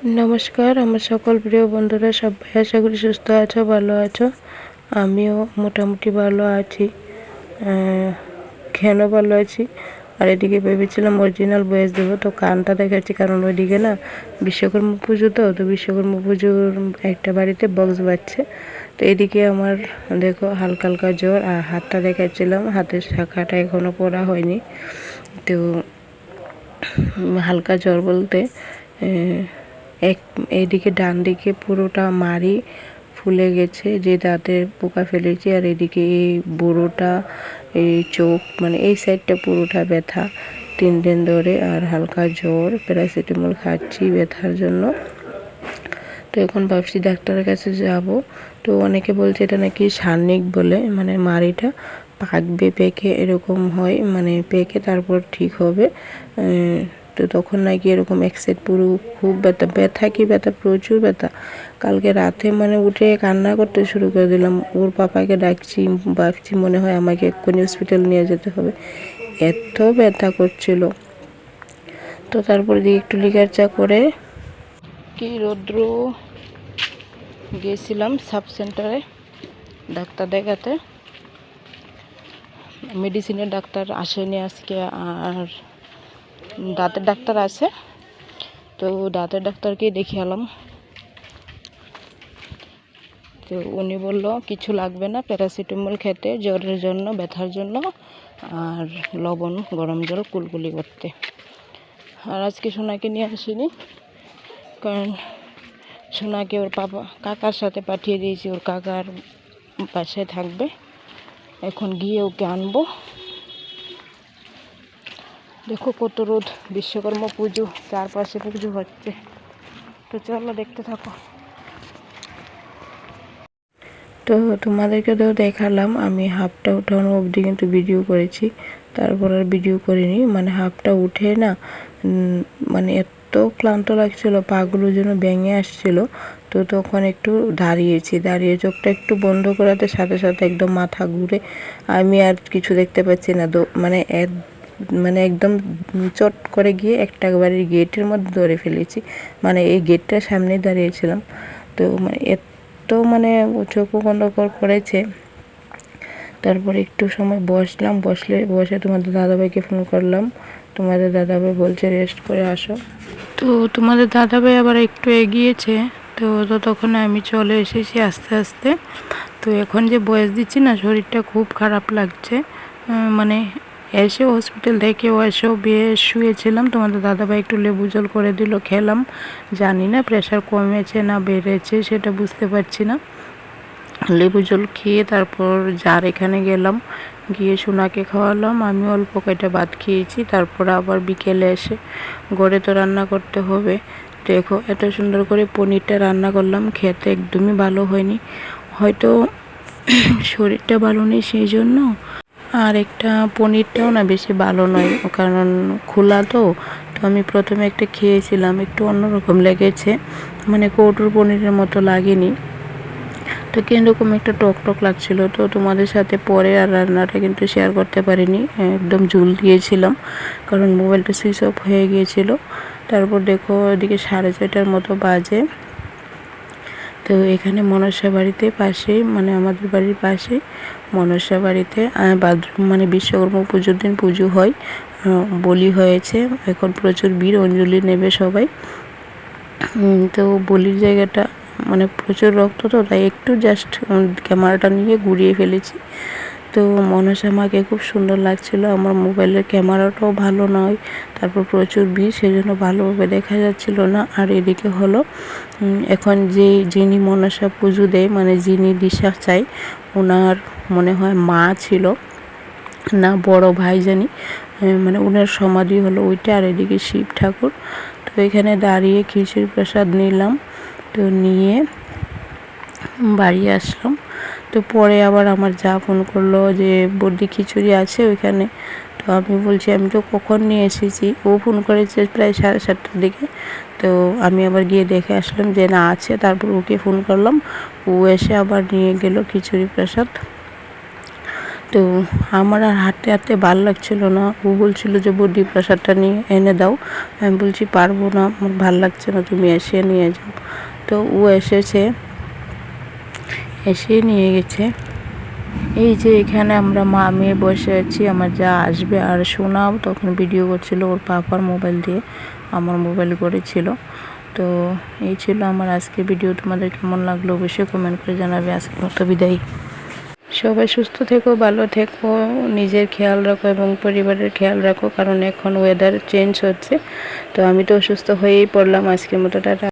নমস্কার আমার সকল প্রিয় বন্ধুরা, সবাই আশা করি সুস্থ আছো, ভালো আছো। আমিও মোটামুটি ভালো আছি। কেন ভালো আছি, আর এদিকে ভেবেছিলাম অরিজিনাল ভয়েস দেবো, তো কানটা দেখাচ্ছি কারণ ওইদিকে না বিশ্বকর্মা পুজো, তো বিশ্বকর্মা পুজোর একটা বাড়িতে বক্স বাজছে। তো এদিকে আমার দেখো হালকা হালকা জ্বর, আর হাতটা দেখাচ্ছিলাম, হাতের শাখাটা এখনও পড়া হয়নি। তো হালকা জ্বর বলতে এইদিকে ডান দিকে পুরোটা মাড়ি ফুলে গেছে, যে দাঁতের পোকা ফেলেছি, আর এদিকে এই বুড়োটা, এই চোখ, মানে এই সাইডটা পুরোটা ব্যথা 3 দিন ধরে, আর হালকা জ্বর, প্যারাসিটামল খাচ্ছি ব্যথার জন্য। তো এখন ভাবছি ডাক্তারের কাছে যাব। তো অনেকে বলছে এটা নাকি সান্নিক বলে, মানে মাড়িটা পাকবে, পেকে এরকম হয়, মানে পেকে তারপর ঠিক হবে। তো তখন নাকি এরকম এক সাইড পুরো খুব ব্যথা কি ব্যথা, প্রচুর ব্যথা। কালকে রাতে মানে উঠে কান্না করতে শুরু করে দিলাম, ওর পাপাকে ডাকছি, ভাবছি মনে হয় আমাকে এক্ষুনি হসপিটাল নিয়ে যেতে হবে, এত ব্যথা করছিল। তো তারপরে দিয়ে একটু লিগার চা করে কি রৌদ্র গিয়েছিলাম সাব সেন্টারে ডাক্তার দেখাতে। মেডিসিনের ডাক্তার আসেনি আজকে, আর দাঁতের ডাক্তার আছে, তো দাঁতের ডাক্তারকেই দেখিয়ে এলাম। তো উনি বলল কিছু লাগবে না, প্যারাসিটামল খেতে জ্বরের জন্য, ব্যথার জন্য, আর লবণ গরম জল কুলকুলি করতে। আর আজকে সোনাকে নিয়ে আসিনি, কারণ সোনাকে ওর কাকার সাথে পাঠিয়ে দিয়েছি, ওর কাকার বাসায় থাকবে। এখন গিয়ে ওকে আনবো। দেখো কত রোদ, বিশ্বকর্মা পুজো, চারপাশে পুজো হচ্ছে। তো চলো দেখতে থাকো। তো তোমাদেরকে তো দেখালাম, আমি হাফটা উঠানো অবধি কিন্তু ভিডিও করেছি, তারপর আর ভিডিও করিনি। মানে হাফটা উঠে না মানে এত ক্লান্ত লাগছিল, পাগুলো যেন ভেঙে আসছিল। তো তখন একটু দাঁড়িয়ে চোখটা একটু বন্ধ করাতে সাথে সাথে একদম মাথা ঘুরে, আমি আর কিছু দেখতে পাচ্ছি না। মানে একদম চট করে গিয়ে একটা বাড়ির গেটের মধ্যে ধরে ফেলেছি, মানে এই গেটটার সামনে দাঁড়িয়েছিলাম। তো মানে মানে চোখও বন্ধ করেছে। তারপরে একটু সময় বসে তোমাদের দাদাভাইকে ফোন করলাম। তোমাদের দাদাভাই বলছে রেস্ট করে আসো। তো তোমাদের দাদাভাই আবার একটু এগিয়েছে, তো তখন আমি চলে এসেছি আস্তে আস্তে। তো এখন যে বয়স দিচ্ছি না, শরীরটা খুব খারাপ লাগছে। মানে এসে হসপিটাল থেকে এসেও শুয়েছিলাম, তোমাদের দাদাভাই একটু লেবু জল করে দিল, খেলাম। জানি না প্রেশার কমেছে না বেড়েছে, সেটা বুঝতে পারছি না। লেবু জল খেয়ে তারপর যার এখানে গেলাম, গিয়ে সোনাকে খাওয়ালাম, আমি অল্প কয়টা ভাত খেয়েছি। তারপর আবার বিকেলে এসে ঘরে তো রান্না করতে হবে। দেখো এত সুন্দর করে পনিরটা রান্না করলাম, খেতে একদমই ভালো হয়নি, হয়তো শরীরটা ভালো নেই সেই জন্য। আর একটা পনিরটাও না বেশি ভালো নয়, কারণ খোলা তো আমি প্রথমে একটা খেয়েছিলাম, একটু অন্যরকম লেগেছে, মানে কৌটোর পনিরের মতো লাগেনি। তো কীরকম একটা টক টক লাগছিল। তো তোমাদের সাথে পরে আর রান্নাটা কিন্তু শেয়ার করতে পারিনি, একদম ঝুল দিয়েছিলাম, কারণ মোবাইলটা সুইচ অফ হয়ে গিয়েছিল। তারপর দেখো এদিকে 6:30টার মতো বাজে। তো এখানে মনসা বাড়িতে পাশে, মানে আমাদের বাড়ির পাশে মনসা বাড়িতে বাথরুম, মানে বিশ্বকর্মা পুজোর দিন পুজো হয়, বলি হয়েছে। এখন প্রচুর ভিড়, অঞ্জলি নেবে সবাই। তো বলির জায়গাটা মানে প্রচুর রক্ত, তো তাই একটু জাস্ট ক্যামেরাটা নিয়ে ঘুরিয়ে ফেলেছি। তো মনসা মাকে খুব সুন্দর লাগছিল, আমার মোবাইলের ক্যামেরাটাও ভালো নয়, তারপর প্রচুর ভিড়, সেই জন্য ভালোভাবে দেখা যাচ্ছিল না। আর এদিকে হলো এখন যিনি মনসা পুজো দেয়, মানে যিনি দিশা চায়, ওনার মনে হয় মা ছিল না বড় ভাই জানি, মানে ওনার সমাধি হলো ওইটা। আর এদিকে শিব ঠাকুর। তো এখানে দাঁড়িয়ে খিচুড়ি প্রসাদ নিলাম, তো নিয়ে বাড়ি আসলাম। তো পরে আবার আমার যা ফোন করলো যে বর্দি খিচুড়ি আছে ওইখানে। তো আমি বলছি আমি তো কখন নিয়ে এসেছি, ও ফোন করেছে প্রায় 7:30টার দিকে। তো আমি আবার গিয়ে দেখে আসলাম যে না আছে, তারপর ওকে ফোন করলাম, ও এসে আবার নিয়ে গেল খিচুড়ি প্রসাদ। তো আমার আর হাঁটতে হাঁটতে ভালো লাগছিল না। ও বলছিল যে বডি প্রেশারটা নিয়ে এনে দাও। আমি বলছি পারবো না, আমার ভালো লাগছে না, তুমি এসে নিয়ে যাও। তো ও এসে নিয়ে গেছে। এই যে এখানে আমরা মা মেয়ে বসে আছি, আমার যা আসবে আর শোনাও তখন ভিডিও করছিল ওর পাপার মোবাইল দিয়ে, আমার মোবাইল করেছিল। তো এই ছিল আমার আজকে ভিডিও। তোমাদের কেমন লাগলো অবশ্যই কমেন্ট করে জানাবে। আজকের মতো বিদায়। সবাই সুস্থ থেকো, ভালো থেকো, নিজের খেয়াল রাখো এবং পরিবারের খেয়াল রাখো, কারণ এখন ওয়েদার চেঞ্জ হচ্ছে। তো আমি তো অসুস্থ হয়েই পড়লাম। আজকের মতো টাটা।